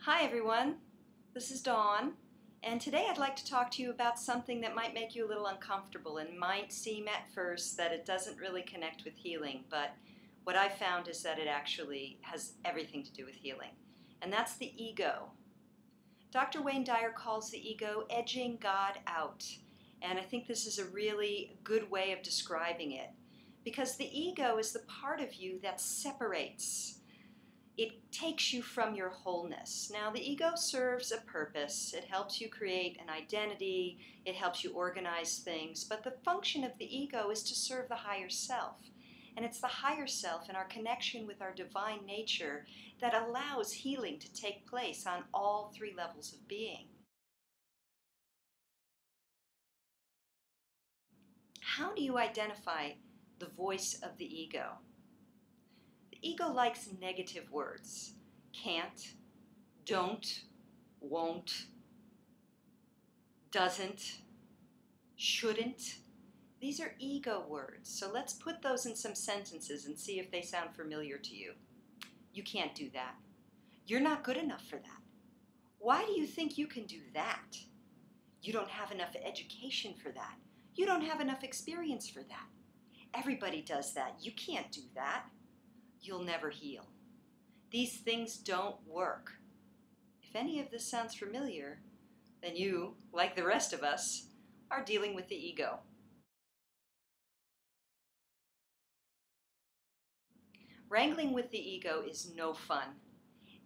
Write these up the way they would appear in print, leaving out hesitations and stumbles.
Hi everyone, this is Dawn, and today I'd like to talk to you about something that might make you a little uncomfortable and might seem at first that it doesn't really connect with healing, but what I found is that it actually has everything to do with healing, and that's the ego. Dr. Wayne Dyer calls the ego edging God out, and I think this is a really good way of describing it, because the ego is the part of you that separates. It takes you from your wholeness. Now, the ego serves a purpose. It helps you create an identity. It helps you organize things. But the function of the ego is to serve the higher self. And it's the higher self and our connection with our divine nature that allows healing to take place on all three levels of being. How do you identify the voice of the ego? The ego likes negative words. Can't, don't, won't, doesn't, shouldn't. These are ego words. So let's put those in some sentences and see if they sound familiar to you. You can't do that. You're not good enough for that. Why do you think you can do that? You don't have enough education for that. You don't have enough experience for that. Everybody does that. You can't do that. You'll never heal. These things don't work. If any of this sounds familiar, then you, like the rest of us, are dealing with the ego. Wrangling with the ego is no fun.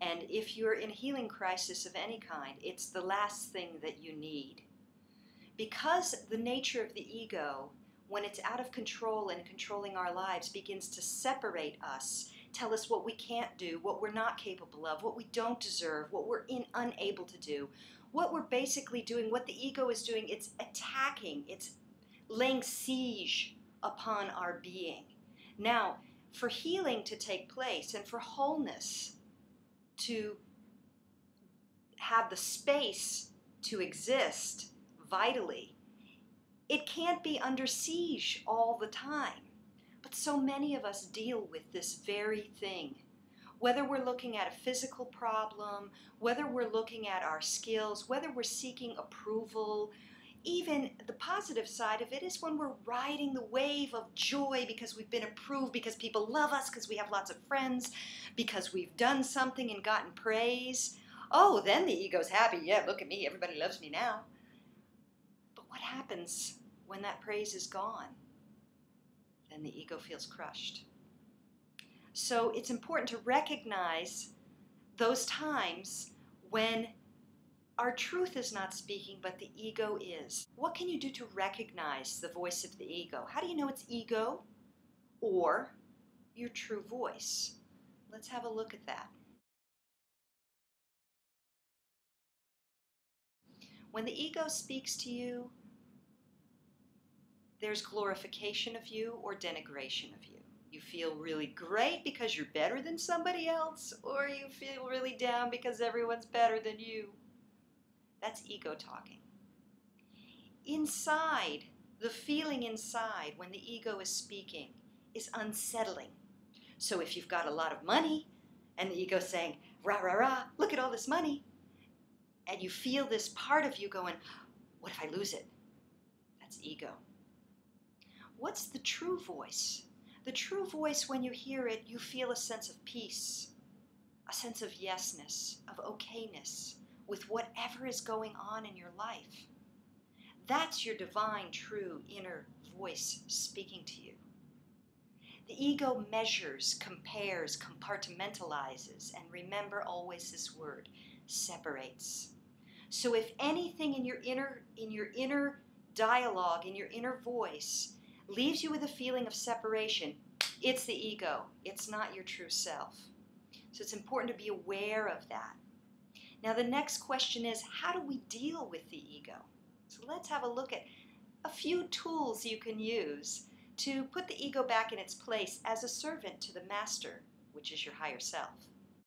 And if you're in a healing crisis of any kind, it's the last thing that you need. Because the nature of the ego, when it's out of control and controlling our lives, begins to separate us, tell us what we can't do, what we're not capable of, what we don't deserve, what we're unable to do, what we're basically doing, what the ego is doing, it's attacking, it's laying siege upon our being. Now, for healing to take place and for wholeness to have the space to exist vitally, it can't be under siege all the time. But so many of us deal with this very thing. Whether we're looking at a physical problem, whether we're looking at our skills, whether we're seeking approval, even the positive side of it is when we're riding the wave of joy because we've been approved, because people love us, because we have lots of friends, because we've done something and gotten praise. Oh, then the ego's happy. Yeah, look at me. Everybody loves me now. But what happens when that praise is gone? Then the ego feels crushed. So it's important to recognize those times when our truth is not speaking, but the ego is. What can you do to recognize the voice of the ego? How do you know it's ego or your true voice? Let's have a look at that. When the ego speaks to you, there's glorification of you or denigration of you. You feel really great because you're better than somebody else, or you feel really down because everyone's better than you. That's ego talking. Inside, the feeling inside when the ego is speaking is unsettling. So if you've got a lot of money and the ego's saying, rah, rah, rah, look at all this money, and you feel this part of you going, what if I lose it? That's ego. What's the true voice? The true voice, when you hear it, you feel a sense of peace, a sense of yesness, of okayness with whatever is going on in your life. That's your divine, true inner voice speaking to you. The ego measures, compares, compartmentalizes, and remember always this word, separates. So if anything in your inner dialogue, in your inner voice, leaves you with a feeling of separation, it's the ego. It's not your true self. So it's important to be aware of that. Now the next question is, how do we deal with the ego? So let's have a look at a few tools you can use to put the ego back in its place as a servant to the master, which is your higher self.